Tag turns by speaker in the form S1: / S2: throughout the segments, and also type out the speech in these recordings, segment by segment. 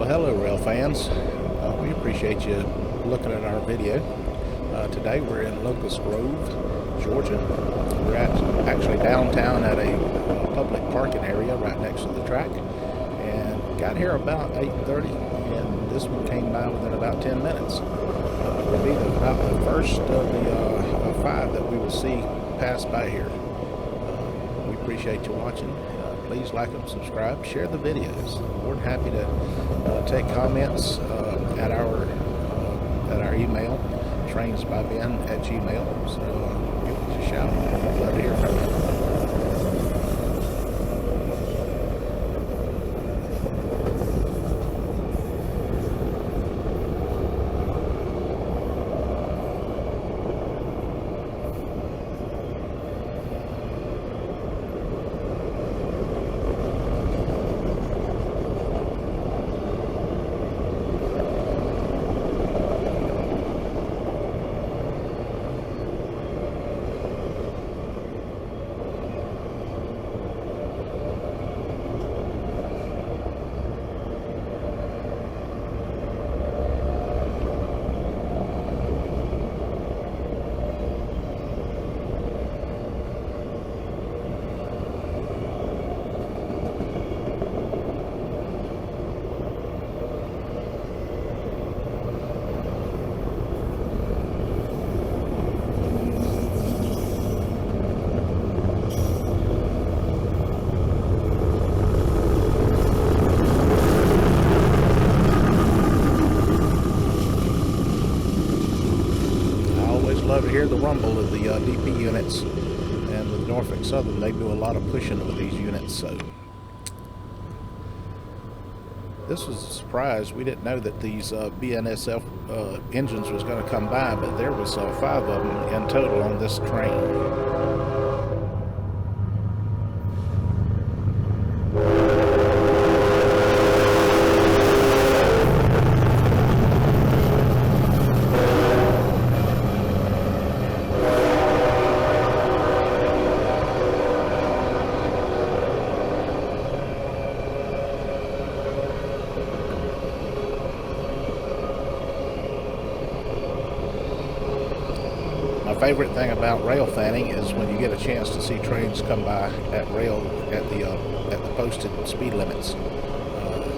S1: Well, hello rail fans. We appreciate you looking at our video. Today we're in Locust Grove, Georgia. We're actually downtown at a public parking area right next to the track, and got here about 8:30, and this one came by within about 10 minutes. It'll be about the first of the 5 that we will see pass by here. We appreciate you watching. Please like them, subscribe, share the videos. We're happy to take comments at our email, trainsbyben@gmail. So give us a shout. Love to hear from you. Love to hear the rumble of the DP units, and with Norfolk Southern they do a lot of pushing with these units. So this was a surprise. We didn't know that these BNSF engines was going to come by, but there was 5 of them in total on this train. My favorite thing about rail fanning is when you get a chance to see trains come by at the posted speed limits.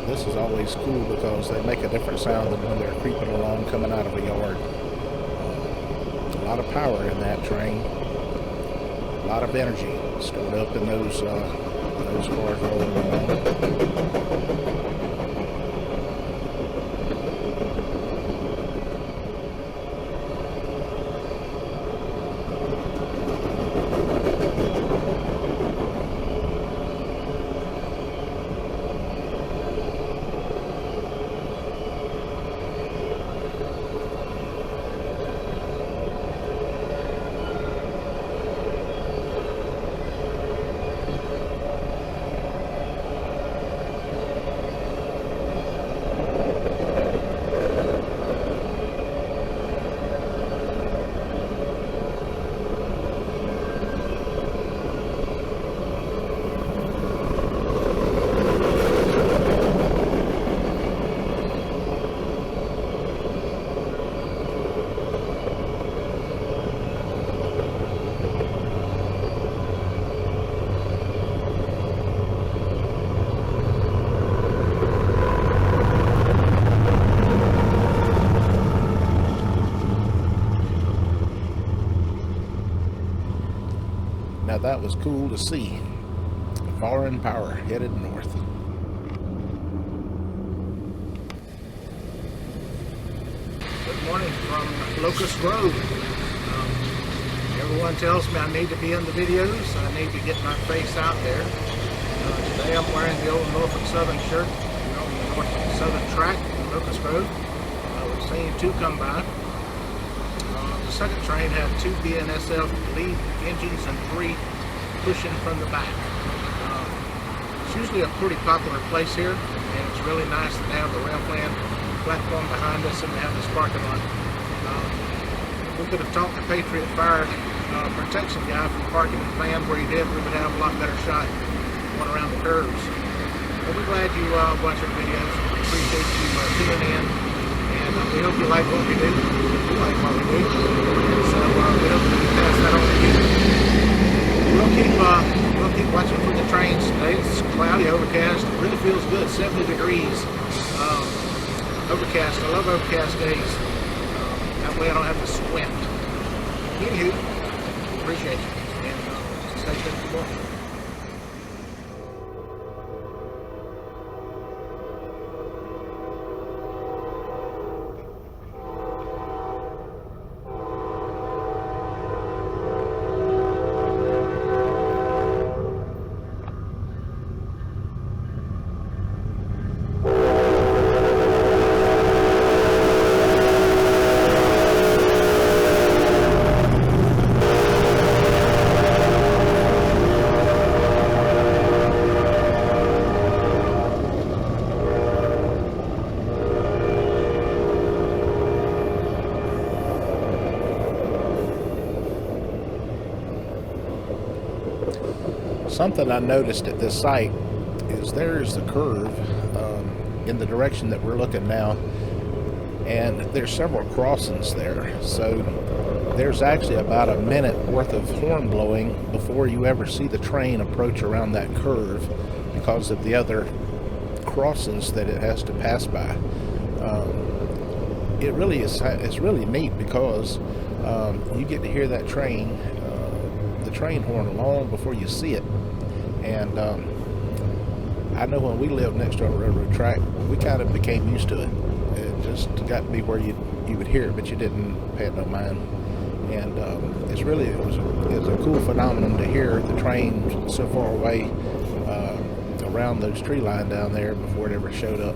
S1: This is always cool because they make a different sound than when they're creeping along coming out of a yard. A lot of power in that train, a lot of energy stored up in those cars rolling along. Now that was cool to see. Foreign power headed north.
S2: Good morning from Locust Grove. Everyone tells me I need to be in the videos. I need to get my face out there. Today I'm wearing the old Norfolk Southern shirt. We're on the Norfolk Southern track in Locust Grove. We've seen 2 come by. The second train had 2 BNSF lead engines and 3 pushing from the back. It's usually a pretty popular place here, and it's really nice to have the rail plan platform behind us and to have this parking lot. We could have talked the Patriot Fire protection guy from parking the van where he did. We would have a lot better shot going around the curves. we're glad you watch our videos. We appreciate you tuning in, and we hope you like what we do. We like what we do, and so we hope we can pass that on to you. We'll keep watching for the trains today. It's cloudy, overcast. It really feels good. 70 degrees. Overcast. I love overcast days. That way I don't have to squint. Anywho, appreciate you, and stay tuned for more.
S1: Something I noticed at this site is there's the curve in the direction that we're looking now, and there's several crossings there, so there's actually about a minute worth of horn blowing before you ever see the train approach around that curve because of the other crossings that it has to pass by. It really is, it's really neat because you get to hear that train, the train horn long before you see it. And I know when we lived next to a railroad track, we kind of became used to it. It just got to be where you would hear it, but you didn't pay it no mind. And it was a cool phenomenon to hear the train so far away around those tree line down there before it ever showed up.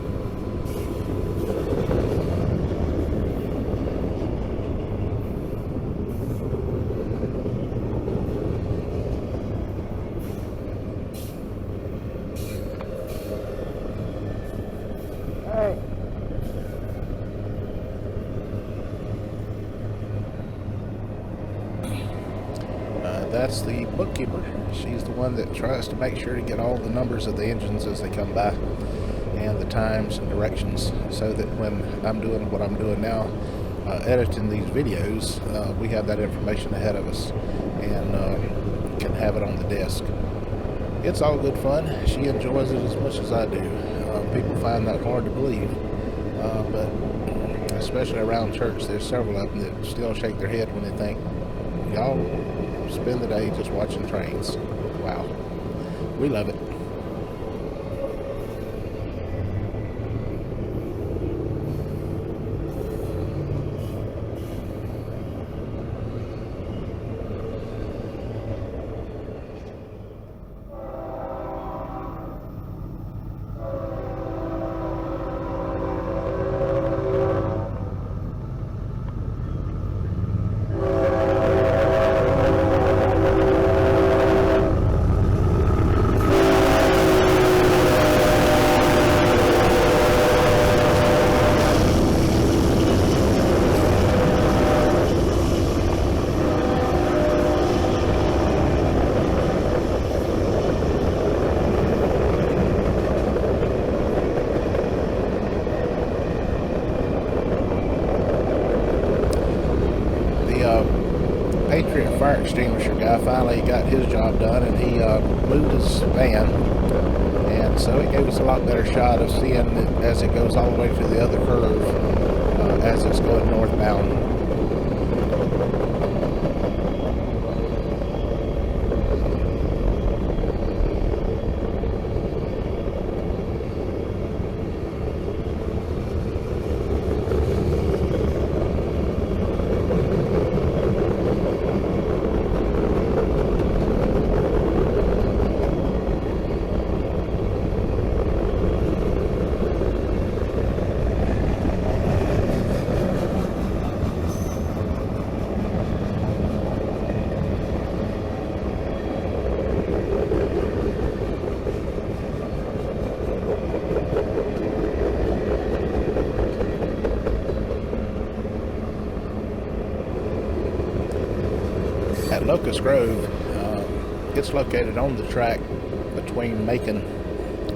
S1: That's the bookkeeper. She's the one that tries to make sure to get all the numbers of the engines as they come by and the times and directions, so that when I'm doing what I'm doing now, editing these videos, we have that information ahead of us and can have it on the desk. It's all good fun. She enjoys it as much as I do. People find that hard to believe, but especially around church, there's several of them that still shake their head when they think, y'all spend the day just watching trains. Wow. We love it. Fire extinguisher guy finally got his job done, and he moved his van, and so it gave us a lot better shot of seeing it as it goes all the way to the other curve as it's going northbound. At Locust Grove, it's located on the track between Macon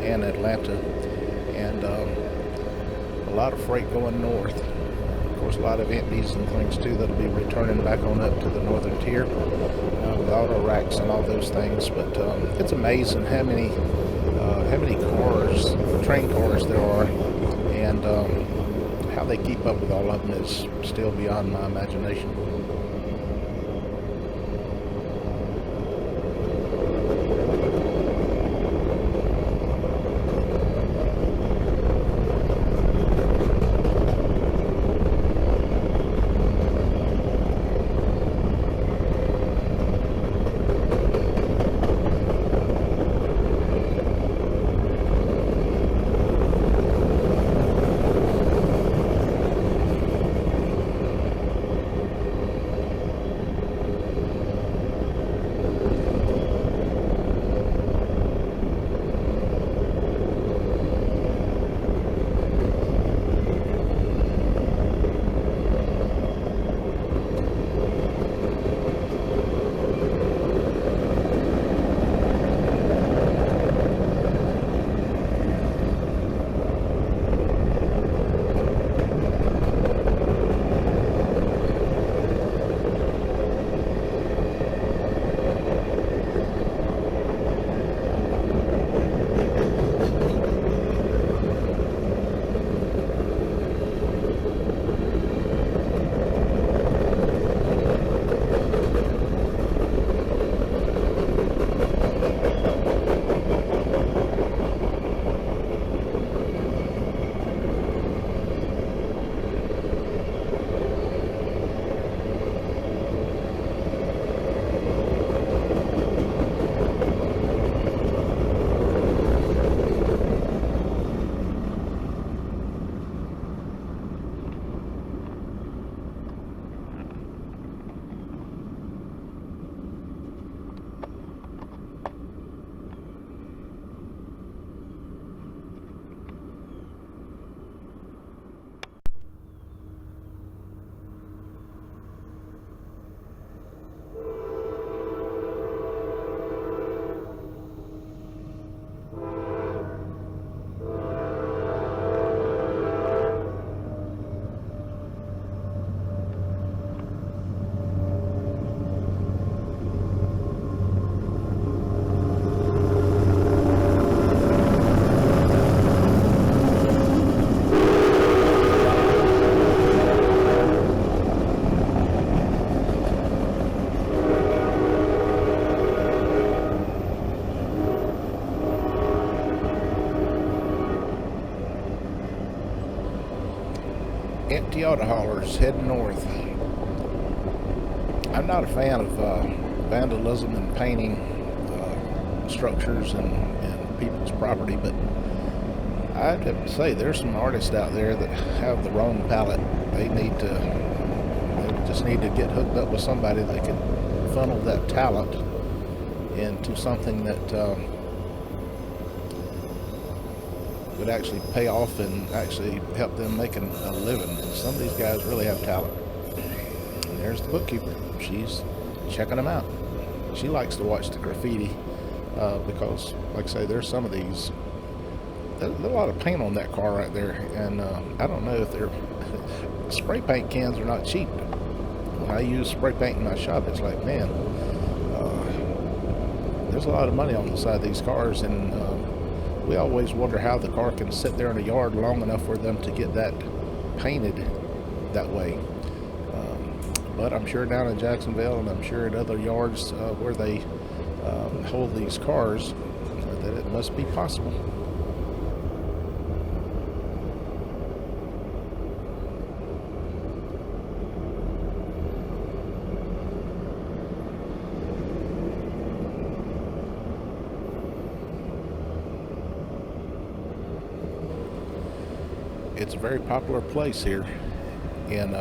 S1: and Atlanta, and a lot of freight going north. Of course, a lot of empties and things too that'll be returning back on up to the northern tier with auto racks and all those things. But it's amazing how many cars, train cars there are, and how they keep up with all of them is still beyond my imagination. Empty auto haulers heading north. I'm not a fan of vandalism and painting structures and people's property, but I'd have to say there's some artists out there that have the wrong palette. They just need to get hooked up with somebody that can funnel that talent into something that would actually pay off and actually help them making a living. Some of these guys really have talent. And there's the bookkeeper. She's checking them out. She likes to watch the graffiti because, like I say, there's some of these. There's a lot of paint on that car right there, and I don't know if they're spray paint cans are not cheap. When I use spray paint in my shop, it's like, man, there's a lot of money on the side of these cars, and we always wonder how the car can sit there in a yard long enough for them to get that painted that way. But I'm sure down in Jacksonville, and I'm sure in other yards where they hold these cars, that it must be possible. It's a very popular place here. In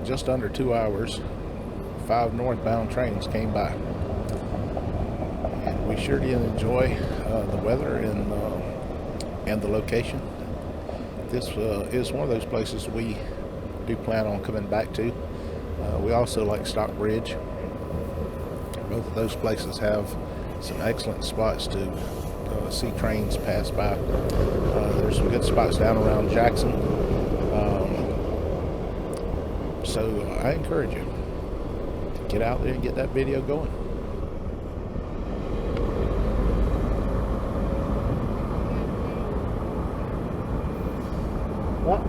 S1: just under 2 hours, 5 northbound trains came by, and we sure did enjoy the weather and the location. This is one of those places we do plan on coming back to. We also like Stockbridge. Both of those places have some excellent spots to see trains pass by. There's some good spots down around Jackson. So I encourage you to get out there and get that video going. What?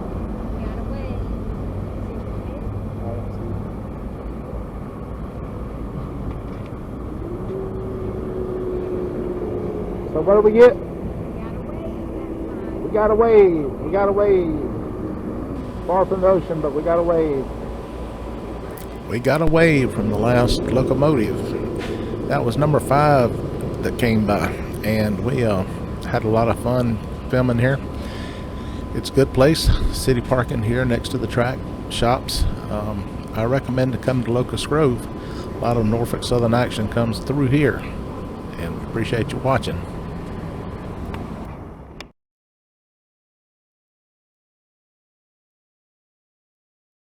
S1: So what do we get? We got a wave. We got a wave. Far from the ocean, but we got a wave. We got a wave from the last locomotive. That was number 5 that came by, and we had a lot of fun filming here. It's a good place. City parking here next to the track. Shops. I recommend to come to Locust Grove. A lot of Norfolk Southern action comes through here, and appreciate you watching.